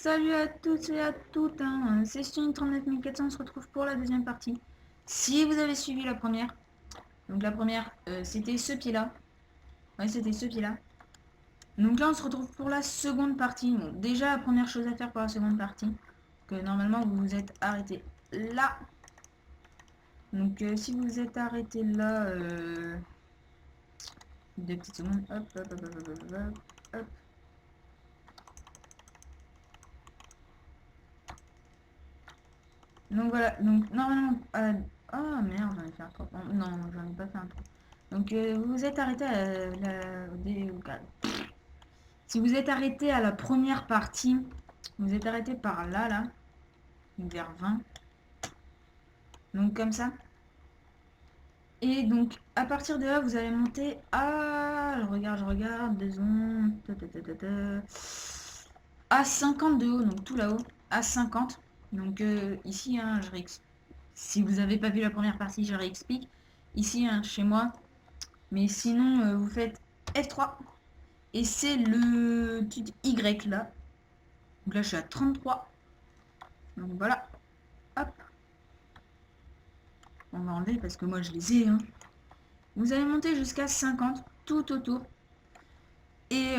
Salut à tous et à toutes, hein. C'est String 39400, on se retrouve pour la deuxième partie. Si vous avez suivi la première, donc la première c'était ce pied-là. Ouais, c'était ce pied-là. Donc là on se retrouve pour la seconde partie. Bon, déjà la première chose à faire pour la seconde partie, que normalement vous vous êtes arrêté là. Donc si vous vous êtes arrêté là, 2 petites secondes, hop, hop, hop, hop, hop, hop, hop. Donc voilà, donc normalement... oh merde, j'en ai fait un trop. Non, j'en ai pas fait un trop. Donc vous vous êtes arrêté à si vous êtes arrêté à la première partie, vous êtes arrêté par là, vers 20. Donc comme ça. Et donc à partir de là, vous allez monter à... je regarde, 2 secondes. À 50 de haut, donc tout là-haut. À 50. Donc ici, hein, si vous n'avez pas vu la première partie, je réexplique. Ici, hein, chez moi. Mais sinon, vous faites F3. Et c'est le Y là. Donc là, je suis à 33. Donc voilà. Hop. On va enlever parce que moi, je les ai. Hein. Vous allez monter jusqu'à 50 tout autour. Et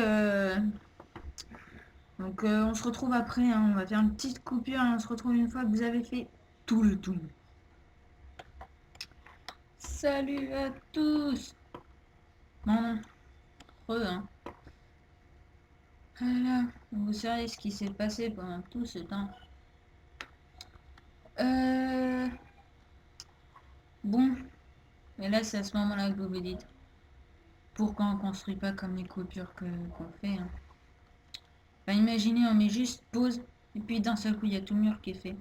donc, on se retrouve après. Hein. On va faire une petite coupure et on se retrouve une fois que vous avez fait tout le tour. Salut à tous. Non, hein. Voilà. Vous savez ce qui s'est passé pendant tout ce temps. Bon. Et là, c'est à ce moment-là que vous vous dites. Pourquoi on construit pas comme les coupures qu'on fait, hein. Enfin, imaginez, on met juste pause, et puis d'un seul coup, il y a tout le mur qui est fait.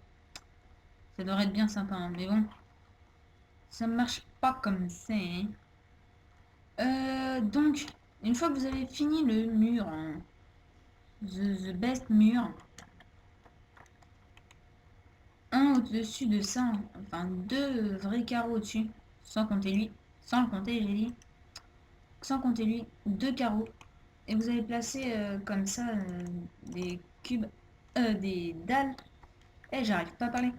Ça devrait être bien sympa, hein, mais bon. Ça marche pas comme ça, hein. Donc, une fois que vous avez fini le mur, hein, the best mur, un au-dessus de ça, enfin 2 vrais carreaux au-dessus, sans compter lui, sans le compter, j'ai dit, sans compter lui, 2 carreaux. Et vous allez placer comme ça des cubes, des dalles. J'arrive pas à parler.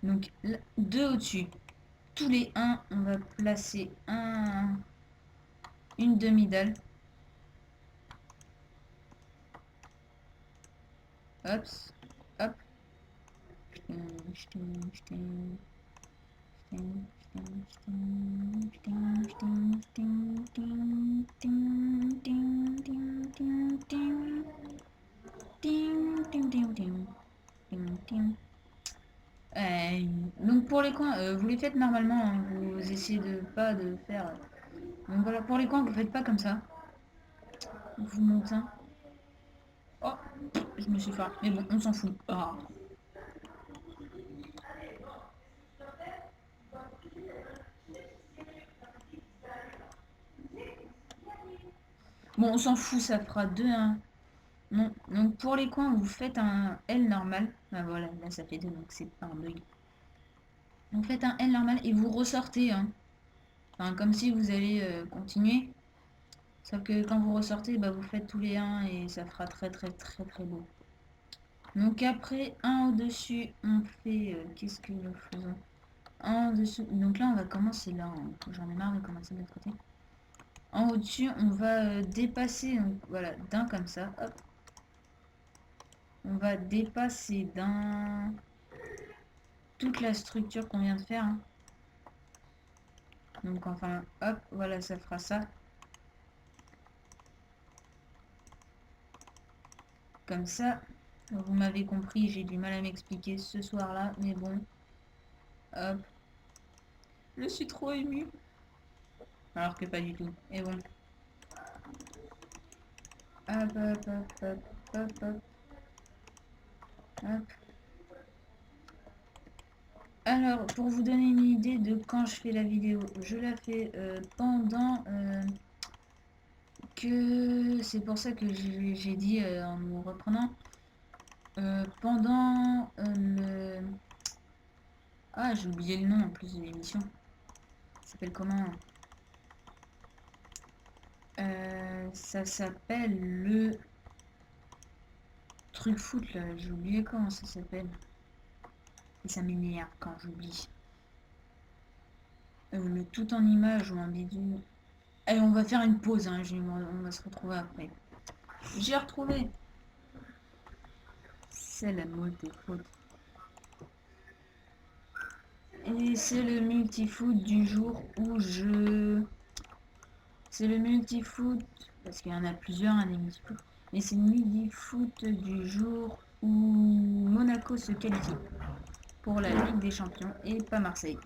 Donc 2 au-dessus. Tous les 1, on va placer une demi-dalle. Hop, hop. Donc pour les coins, vous les faites normalement, hein, vous essayez de pas de faire. Donc voilà, pour les coins, vous faites pas comme ça. Vous montez. Oh, je me suis fait. Mais bon, on s'en fout. Ah. Bon, on s'en fout, ça fera 2, hein. Non. Donc pour les coins, vous faites un L normal. Ah voilà, là ça fait 2, donc c'est pas un bug. Vous faites un L normal et vous ressortez, hein. Enfin, comme si vous allez continuer. Sauf que quand vous ressortez, bah, vous faites tous les 1 et ça fera très très très très beau. Donc après, un au-dessus, on fait... qu'est-ce que nous faisons? Un au-dessus. Donc là, on va commencer là. Hein. J'en ai marre de commencer de l'autre côté. En au-dessus, on va dépasser, donc voilà, d'un comme ça. Hop. On va dépasser d'un toute la structure qu'on vient de faire. Hein. Donc enfin, hop, voilà, ça fera ça. Comme ça. Vous m'avez compris, j'ai du mal à m'expliquer ce soir-là, mais bon. Hop. Je suis trop émue. Alors que pas du tout. Et bon. Hop, hop, hop, hop, hop, hop. Hop. Alors, pour vous donner une idée de quand je fais la vidéo, je la fais pendant que... C'est pour ça que j'ai dit en me reprenant. Pendant le... Ah, j'ai oublié le nom en plus de l'émission. Ça s'appelle comment? Ça s'appelle le truc foot là, j'ai oublié comment ça s'appelle. Et ça m'énerve quand j'oublie. Le tout en image ou un bidule. Allez, on va faire une pause, hein, on va se retrouver après. J'ai retrouvé. C'est la multi-foot. Et c'est le multi-foot du jour où je... C'est le multi-foot, parce qu'il y en a plusieurs, un des multi-foot. Mais c'est le multi-foot du jour où Monaco se qualifie pour la Ligue des Champions et pas Marseille.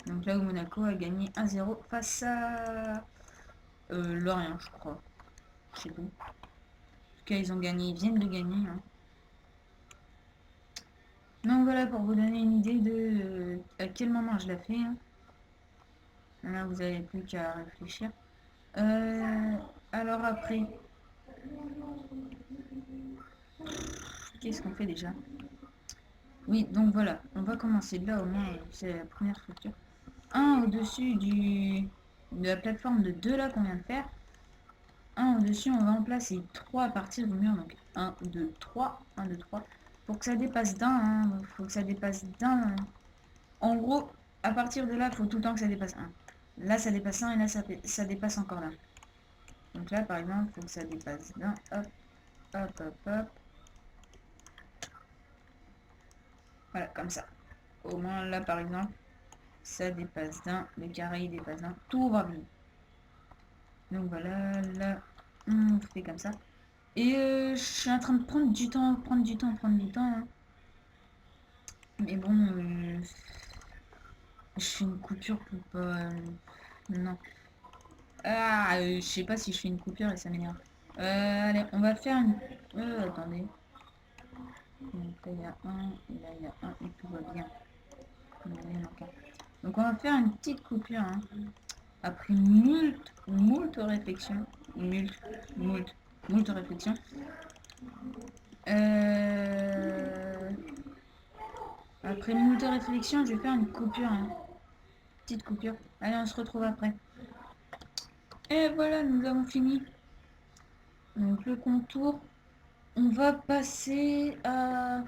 Donc là où Monaco a gagné 1-0 face à Lorient, je crois. Je sais pas. En tout cas, ils ont gagné, ils viennent de gagner. Hein. Donc voilà, pour vous donner une idée de à quel moment je la fais. Hein. Là, vous n'avez plus qu'à réfléchir. Alors après, qu'est-ce qu'on fait déjà? Oui, donc voilà, on va commencer là au moins, c'est la première structure. Un au-dessus de la plateforme de 2 là qu'on vient de faire. Un au-dessus, on va en placer 3 à partir du mur, donc 1, 2, 3, 1, 2, 3. Pour que ça dépasse d'un, hein, faut que ça dépasse d'un. Hein. En gros, à partir de là, il faut tout le temps que ça dépasse 1. Là, ça dépasse 1 et là, ça dépasse encore là. Donc là, par exemple, il faut que ça dépasse d'un. Hop, hop, hop, hop. Voilà, comme ça. Au moins, là, par exemple, ça dépasse d'un. Le carré, il dépasse d'un. Tout va bien. Donc voilà, là, on fait comme ça. Et je suis en train de prendre du temps. Hein. Mais bon, je fais une coupure pour pas... non. Ah, je sais pas si je fais une coupure et ça m'énerve. Allez, on va faire une... attendez. Donc là, il y a un, et là, il y a un, et tout va bien. Donc on va faire une petite coupure. Hein. Après moult réflexions. Moult réflexions. Après moult réflexions, je vais faire une coupure. Hein. Petite coupure. Allez, on se retrouve après. Et voilà, nous avons fini. Donc le contour. On va passer à...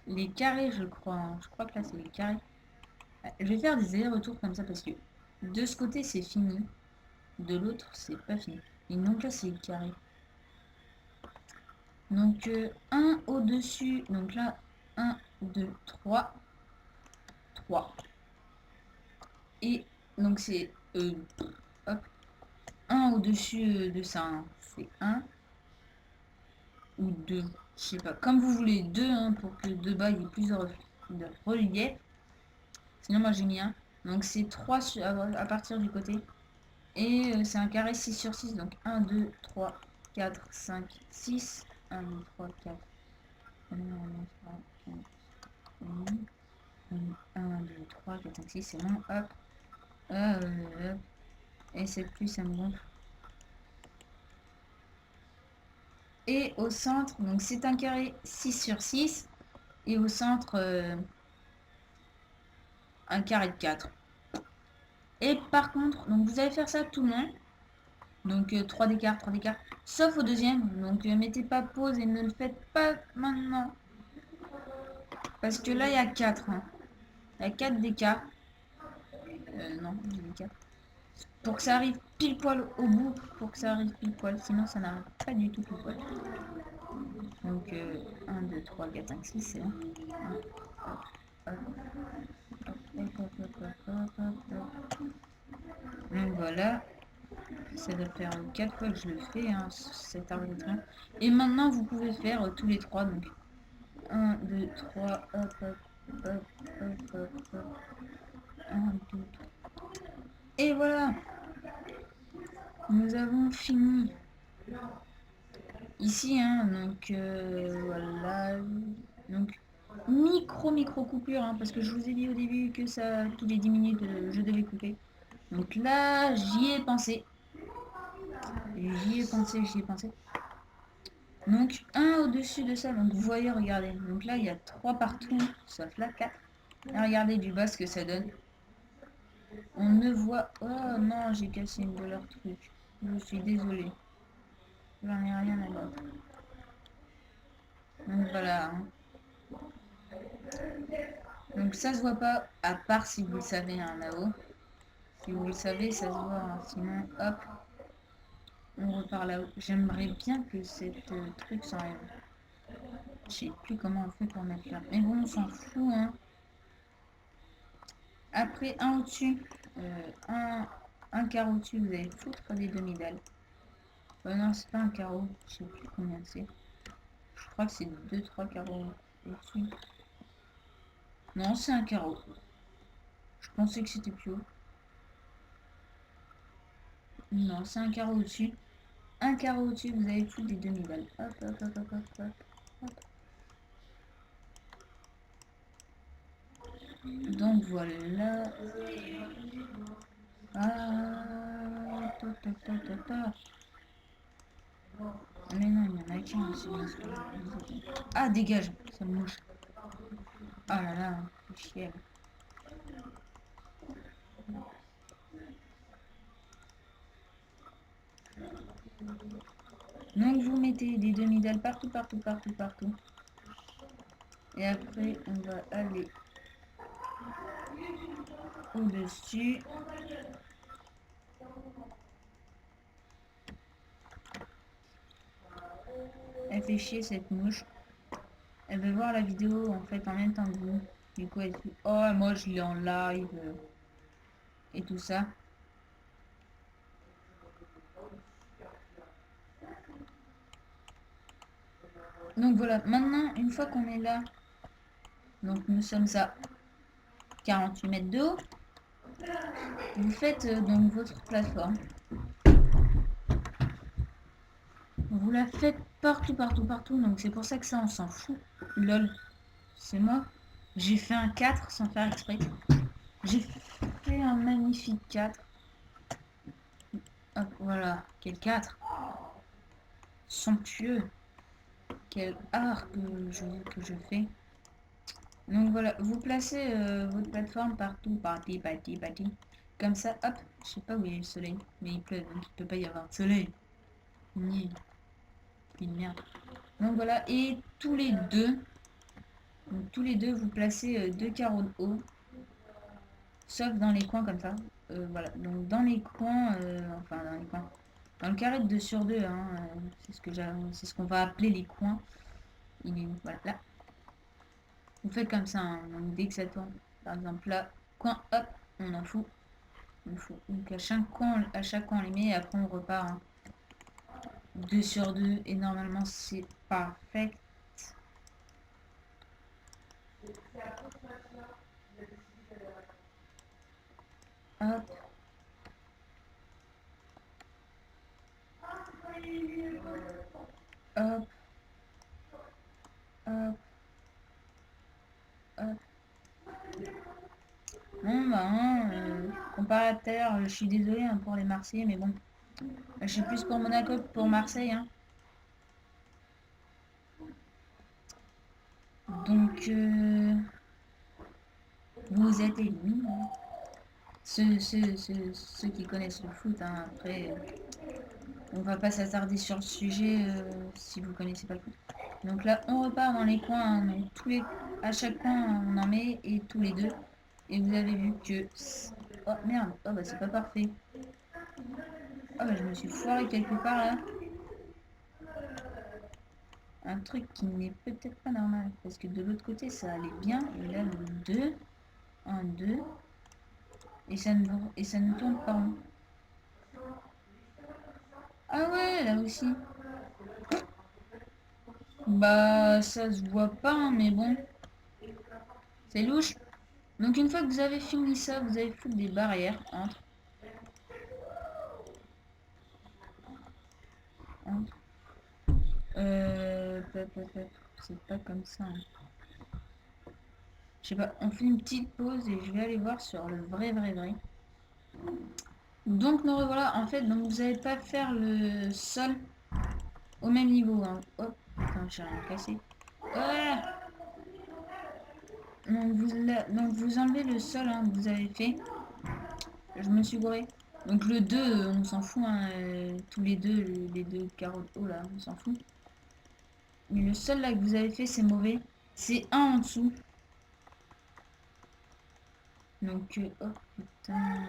les carrés, je crois. Hein. Je crois que là, c'est les carrés. Je vais faire des allers-retours comme ça parce que de ce côté, c'est fini. De l'autre, c'est pas fini. Et donc là, c'est les carrés. Donc, un au-dessus. Donc là, 1, 2, 3. 3. Et donc, c'est... hop. 1 au-dessus de ça. Hein. C'est 1. Ou 2. Je sais pas. Comme vous voulez. 2 hein, pour que de bas, il y ait plus de relief. Sinon, moi, j'ai mis 1. Donc, c'est 3 à partir du côté. Et c'est un carré 6 sur 6. Donc, 1, 2, 3, 4, 5, 6. 1, 2, 3, 4. 1, 2, 3, 4. 1, 2, 3, 4, 5, 6, c'est bon, hop. Et c'est plus, ça me gonfle. Et au centre, donc c'est un carré 6 sur 6. Et au centre, un carré de 4. Et par contre, donc vous allez faire ça tout le long. Donc 3 d'écart, 3 d'écart. Sauf au deuxième. Donc mettez pas pause et ne le faites pas maintenant. Parce que là, il y a 4. Hein. Il y a 4 d'écart. Non, il y a 4. Pour que ça arrive pile poil au bout. Pour que ça arrive pile poil. Sinon, ça n'arrive pas du tout pile poil. Donc 1, 2, 3, 4, 5, 6, c'est bon. Donc voilà. Ça doit faire 4 fois que je le fais, hein, cet arbitre. Et maintenant, vous pouvez faire tous les 3. Donc 1, 2, 3, hop, hop, hop, hop, hop, hop. 1, 2, 3. Et voilà. Nous avons fini. Ici, hein, donc voilà. Donc micro coupure, hein, parce que je vous ai dit au début que ça, tous les 10 minutes, je devais couper. Donc là, j'y ai pensé. J'y ai pensé. Donc un au-dessus de ça, donc vous voyez, regardez. Donc là, il y a 3 partout, sauf là, 4. Et regardez du bas ce que ça donne. On ne voit... Oh non, j'ai cassé une de leurs trucs. Je suis désolée. J'en ai rien à battre. Donc voilà. Hein. Donc ça se voit pas, à part si vous le savez hein, là-haut. Si vous le savez, ça se voit. Hein. Sinon, hop, on repart là-haut. J'aimerais bien que cette truc s'enlève. Je sais plus comment on fait pour mettre là. Mais bon, on s'en fout. Hein. Après, un au-dessus, un carreau au-dessus, vous allez foutre des demi-dalles. Non, c'est pas un carreau. Je sais plus combien c'est. Je crois que c'est 2-3 carreaux au-dessus. Non, c'est un carreau. Je pensais que c'était plus haut. Non, c'est un carreau au-dessus. Un carreau au-dessus, vous avez foutre des demi-dalles. Hop, hop, hop, hop, hop, hop. Hop. Donc voilà. Ah, mais non, il y en a qu'un aussi. Ah, dégage, ça me mouche. Oh là là, c'est chier. Donc vous mettez des demi-dalles partout, partout, partout, partout. Et après, on va aller au-dessus. Elle fait chier cette mouche. Elle veut voir la vidéo en fait en même temps que vous. Du coup, elle dit oh, moi je l'ai en live et tout ça. Donc voilà, maintenant, une fois qu'on est là, donc nous sommes à 48 mètres de haut, vous faites donc votre plateforme. Vous la faites partout, partout, partout. Donc c'est pour ça que ça, on s'en fout. Lol, c'est moi. J'ai fait un 4 sans faire exprès. J'ai fait un magnifique 4. Hop, voilà. Quel 4. Somptueux. Quel art que je fais. Donc voilà, vous placez votre plateforme partout, parti, parti, parti. Comme ça, hop, je sais pas où il y a le soleil, mais il pleut, donc il peut pas y avoir de soleil. Ni une merde. Donc voilà, et tous les deux, vous placez deux carreaux de haut, sauf dans les coins comme ça. Voilà, donc dans les coins, enfin dans les coins, dans le carré de 2 sur 2, hein, c'est ce qu'on va appeler les coins. Il est, voilà, là. Vous faites comme ça, hein, donc dès que ça tourne, par exemple là, coin, hop, on en fout. Donc à chaque coin on les met et après on repart. Hein. 2 sur 2 et normalement c'est parfait. Hop. Hop. Hop. Hop. Bon bah hein, comparé à tout à l'heure, je suis désolée hein, pour les Marseillais, mais bon. Je suis plus pour Monaco que pour Marseille. Hein. Donc vous êtes éliminés. Hein. Ceux qui connaissent le foot, hein, après, on va pas s'attarder sur le sujet si vous connaissez pas le foot. Donc là, on repart dans les coins, hein, donc à chaque coin, on en met et tous les deux. Et vous avez vu que... Oh merde, oh bah c'est pas parfait. Oh bah je me suis foiré quelque part là. Un truc qui n'est peut-être pas normal. Parce que de l'autre côté, ça allait bien. Et là, le 2, 1, 2. Et ça ne tourne pas rond. Ah ouais, là aussi. Bah, ça se voit pas, hein, mais bon. C'est louche. Donc une fois que vous avez fini ça, vous allez foutre des barrières entre. C'est pas comme ça. Hein. Je sais pas, on fait une petite pause et je vais aller voir sur le vrai. Donc nous revoilà, en fait, donc vous n'allez pas faire le sol au même niveau. Hein. Hop, putain, j'ai rien cassé. Ouais. Donc vous enlevez le sol hein, que vous avez fait. Je me suis gouré. Donc le 2 on s'en fout, hein, tous les deux, les deux carreaux. Oh là, on s'en fout. Mais le seul là que vous avez fait, c'est mauvais. C'est un en dessous. Donc, oh putain.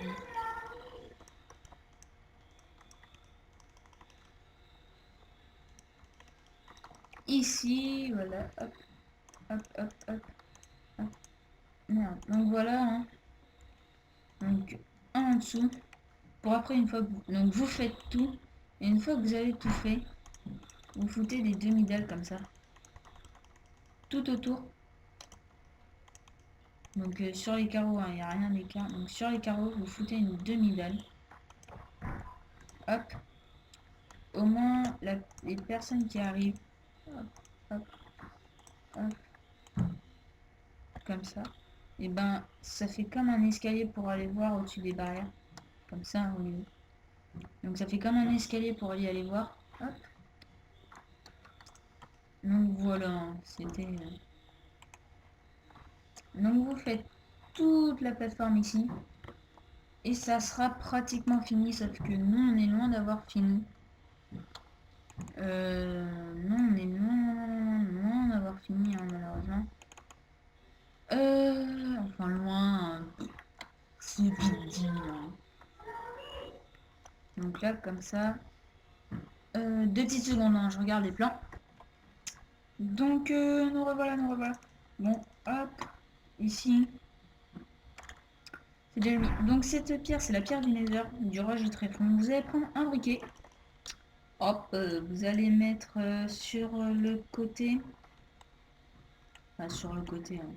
Ici, voilà, hop, hop, hop, hop, hop. Merde. Donc voilà, hein. Donc, un en dessous. Pour après, une fois que vous... Donc vous faites tout. Et une fois que vous avez tout fait, vous foutez des demi-dalles comme ça. Tout autour. Donc sur les carreaux, il n'y a rien d'écart. Donc sur les carreaux, vous foutez une demi-dalle. Hop. Au moins, les personnes qui arrivent, hop, hop, hop, comme ça, et ben ça fait comme un escalier pour aller voir au-dessus des barrières. Comme ça, au milieu. Donc ça fait comme un escalier pour aller voir. Hop. Donc voilà, c'était... Donc vous faites toute la plateforme ici. Et ça sera pratiquement fini, sauf que nous, on est loin d'avoir fini. Non, on est loin d'avoir fini, hein, malheureusement. Enfin, loin, c'est vite dit. Hein. Donc là, comme ça. 2 petites secondes, hein, je regarde les plans. Donc, nous revoilà, nous revoilà. Bon, hop, ici. C'est déjà mis. Donc, cette pierre, c'est la pierre du Nether, du roi du tréfonds. Vous allez prendre un briquet. Hop, vous allez mettre sur le côté. Enfin, sur le côté. Hein.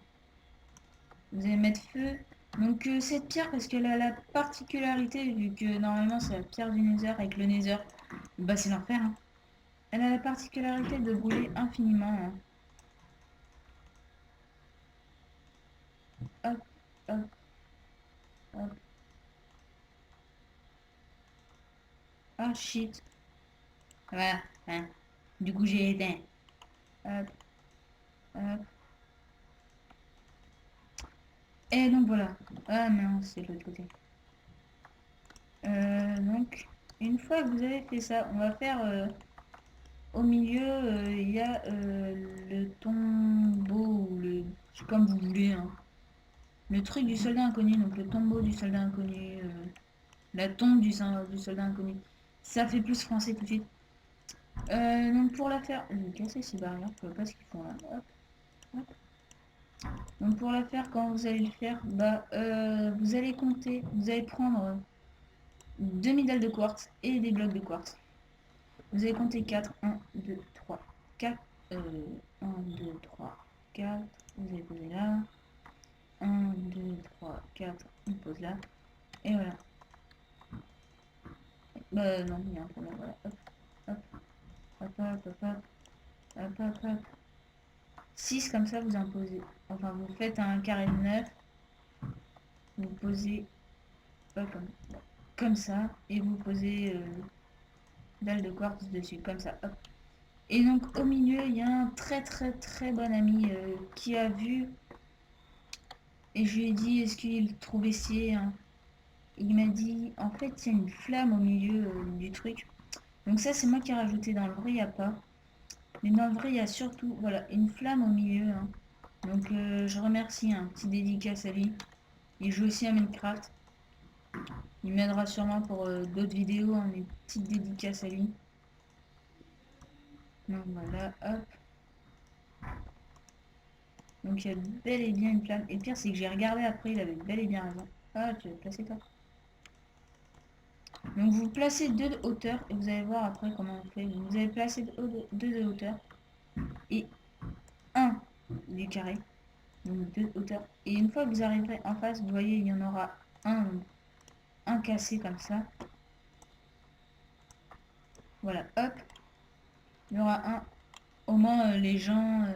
Vous allez mettre feu. Donc, cette pierre, parce qu'elle a la particularité, vu que normalement, c'est la pierre du Nether avec le Nether, bah, c'est l'enfer. Hein. Elle a la particularité de brûler infiniment. Hein. Hop, hop, hop. Ah, shit. Voilà. Hein. Du coup, j'ai éteint. Hop, hop. Et donc, voilà. Ah, non, c'est de l'autre côté. Donc, une fois que vous avez fait ça, on va faire... au milieu, il y a le tombeau, ou le... comme vous voulez. Hein. Le truc du soldat inconnu, donc le tombeau du soldat inconnu. La tombe du soldat inconnu. Ça fait plus français tout de suite. Donc pour la faire... Je vais casser ces barrières, je vois pas ce qu'ils font là. Hop, hop. Donc pour la faire, quand vous allez le faire, bah, vous allez compter, vous allez prendre 2 médailles de quartz et des blocs de quartz. Vous allez compter 4, 1, 2, 3, 4, 1, 2, 3, 4, vous allez poser là, 1, 2, 3, 4, on pose là, et voilà. Bah non, il y a un problème, voilà, hop, hop, hop, hop, hop, hop, hop, hop, hop. 6 comme ça, vous en posez, enfin vous faites un carré de 9, vous posez pas comme ça, et vous posez dalle de quartz dessus, comme ça, hop. Et donc au milieu, il y a un très très très bon ami qui a vu, et je lui ai dit, est-ce qu'il trouvait si... Hein. Il m'a dit, en fait, il y a une flamme au milieu du truc. Donc ça, c'est moi qui ai rajouté. Dans le vrai, il n'y a pas. Mais dans le vrai, il y a surtout, voilà, une flamme au milieu. Hein. Donc je remercie, un petit dédicace à lui. Il joue aussi à Minecraft. Il m'aidera sûrement pour d'autres vidéos, hein, des petites dédicaces à lui. Donc voilà, hop. Donc il y a bel et bien une flamme. Et le pire, c'est que j'ai regardé après, il avait bel et bien raison. Ah, tu l'as placé toi. Donc vous placez 2 de hauteur et vous allez voir après comment on fait. Vous allez placer 2 de hauteur et 1 du carré. Donc 2 de hauteur. Et une fois que vous arriverez en face, vous voyez, il y en aura un cassé comme ça. Voilà, hop. Il y aura un. Au moins les gens...